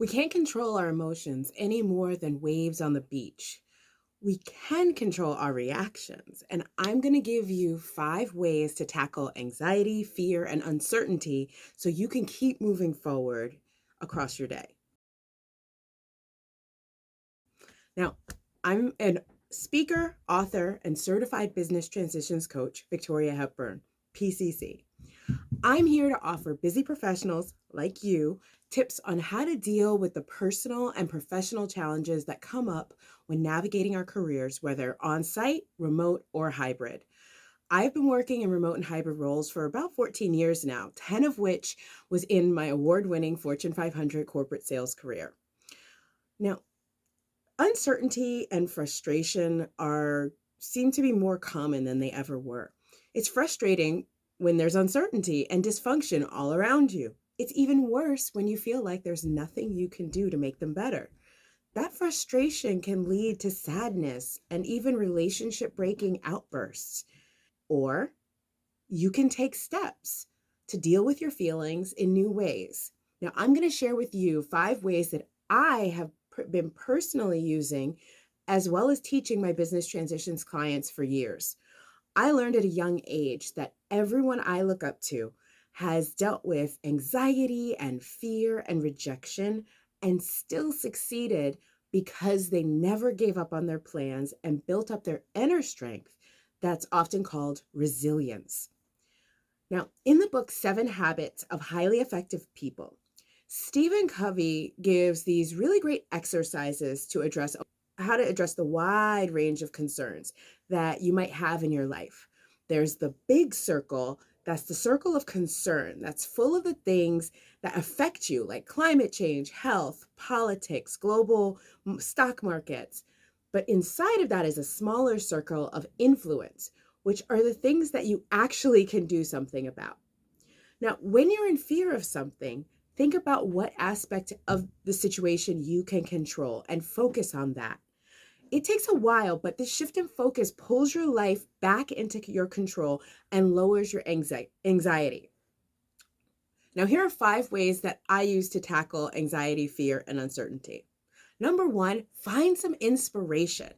We can't control our emotions any more than waves on the beach. We can control our reactions, and I'm going to give you 5 ways to tackle anxiety, fear, and uncertainty so you can keep moving forward across your day. Now, I'm a speaker, author, and certified business transitions coach, Victoria Hepburn, PCC. I'm here to offer busy professionals like you tips on how to deal with the personal and professional challenges that come up when navigating our careers, whether on site, remote, or hybrid. I've been working in remote and hybrid roles for about 14 years now, 10 of which was in my award winning Fortune 500 corporate sales career. Now, uncertainty and frustration are seem to be more common than they ever were. It's frustrating when there's uncertainty and dysfunction all around you. It's even worse when you feel like there's nothing you can do to make them better. That frustration can lead to sadness and even relationship breaking outbursts. Or you can take steps to deal with your feelings in new ways. Now, I'm going to share with you 5 ways that I have been personally using, as well as teaching my business transitions clients for years. I learned at a young age that everyone I look up to has dealt with anxiety and fear and rejection and still succeeded because they never gave up on their plans and built up their inner strength that's often called resilience. Now, in the book 7 Habits of Highly Effective People, Stephen Covey gives these really great exercises to address how to address the wide range of concerns that you might have in your life. There's the big circle, that's the circle of concern, that's full of the things that affect you, like climate change, health, politics, global stock markets. But inside of that is a smaller circle of influence, which are the things that you actually can do something about. Now, when you're in fear of something, think about what aspect of the situation you can control and focus on that. It takes a while, but this shift in focus pulls your life back into your control and lowers your anxiety. Now, here are 5 ways that I use to tackle anxiety, fear, and uncertainty. Number 1, find some inspiration.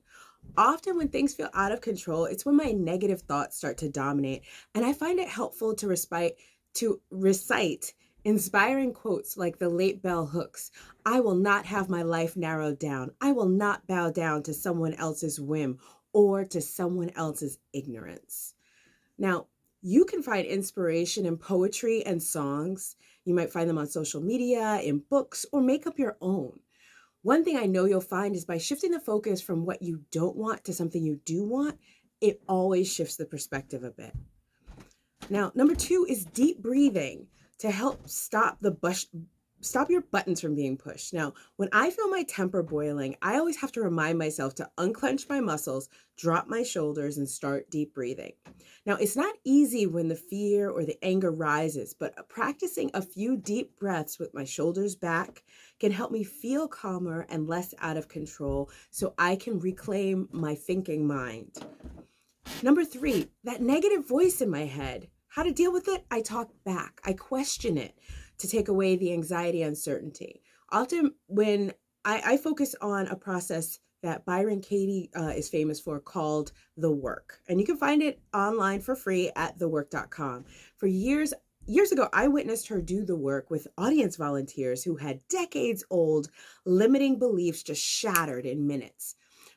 Often when things feel out of control, it's when my negative thoughts start to dominate. And I find it helpful to recite inspiring quotes like the late Bell Hooks. I will not have my life narrowed down. I will not bow down to someone else's whim or to someone else's ignorance. Now, you can find inspiration in poetry and songs. You might find them on social media, in books, or make up your own. One thing I know you'll find is by shifting the focus from what you don't want to something you do want, it always shifts the perspective a bit. Now, number 2 is deep breathing to help stop your buttons from being pushed. Now, when I feel my temper boiling, I always have to remind myself to unclench my muscles, drop my shoulders, and start deep breathing. Now, it's not easy when the fear or the anger rises, but practicing a few deep breaths with my shoulders back can help me feel calmer and less out of control so I can reclaim my thinking mind. Number 3, that negative voice in my head. How to deal with it? I talk back. I question it to take away the anxiety, uncertainty. Often when I focus on a process that Byron Katie is famous for called The Work. And you can find it online for free at thework.com. For years ago, I witnessed her do the work with audience volunteers who had decades old limiting beliefs just shattered in minutes.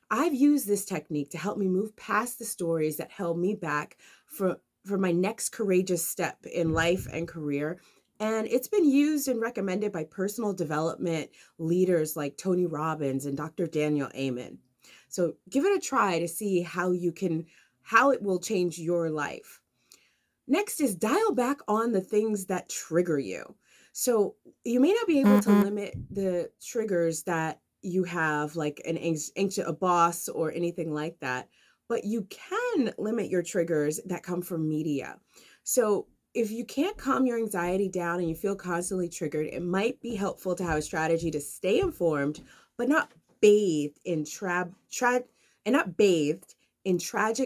I've used this technique to help me move past the stories that held me back for my next courageous step in life and career. And it's been used and recommended by personal development leaders like Tony Robbins and Dr. Daniel Amen. So give it a try to see how it will change your life. Next is dial back on the things that trigger you. So you may not be able to limit the triggers that you have, like a boss or anything like that, but you can limit your triggers that come from media. So if you can't calm your anxiety down and you feel constantly triggered, it might be helpful to have a strategy to stay informed, but not bathed in tragic,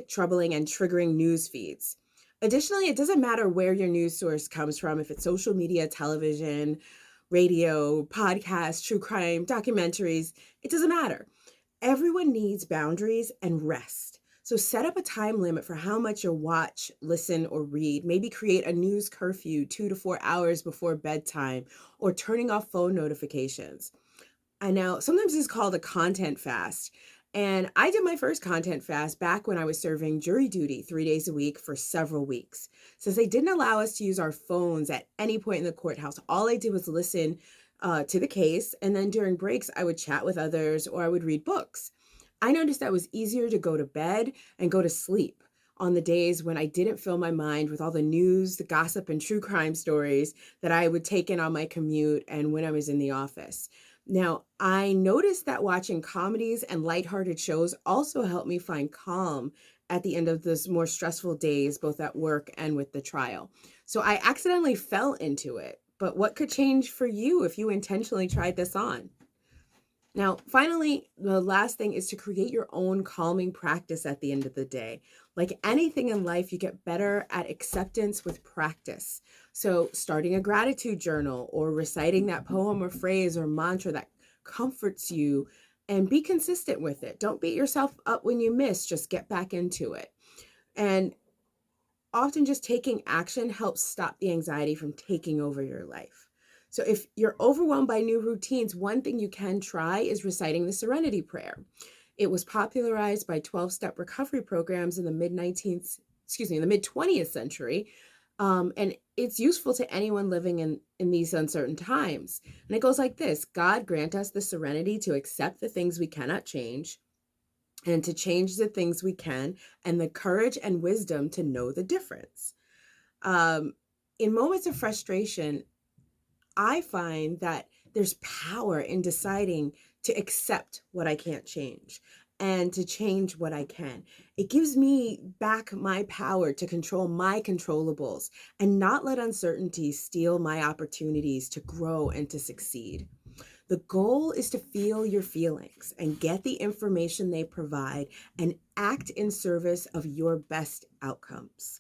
troubling, and triggering news feeds. Additionally, it doesn't matter where your news source comes from, if it's social media, television, radio, podcasts, true crime, documentaries. It doesn't matter. Everyone needs boundaries and rest. So set up a time limit for how much you'll watch, listen, or read. Maybe create a news curfew 2 to 4 hours before bedtime, or turning off phone notifications. I know sometimes it's called a content fast. And I did my first content fast back when I was serving jury duty 3 days a week for several weeks. Since they didn't allow us to use our phones at any point in the courthouse, all I did was listen to the case. And then during breaks, I would chat with others or I would read books. I noticed that it was easier to go to bed and go to sleep on the days when I didn't fill my mind with all the news, the gossip, and true crime stories that I would take in on my commute and when I was in the office. Now, I noticed that watching comedies and lighthearted shows also helped me find calm at the end of those more stressful days, both at work and with the trial. So I accidentally fell into it. But what could change for you if you intentionally tried this on? Now, finally, the last thing is to create your own calming practice at the end of the day. Like anything in life, you get better at acceptance with practice. So, starting a gratitude journal or reciting that poem or phrase or mantra that comforts you, and be consistent with it. Don't beat yourself up when you miss, just get back into it. And often just taking action helps stop the anxiety from taking over your life. So if you're overwhelmed by new routines, one thing you can try is reciting the Serenity Prayer. It was popularized by 12-step recovery programs in the in the mid 20th century. And it's useful to anyone living in these uncertain times. And it goes like this: God grant us the serenity to accept the things we cannot change, and to change the things we can, and the courage and wisdom to know the difference. Um, in moments of frustration, I find that there's power in deciding to accept what I can't change and to change what I can. It gives me back my power to control my controllables and not let uncertainty steal my opportunities to grow and to succeed. The goal is to feel your feelings and get the information they provide and act in service of your best outcomes.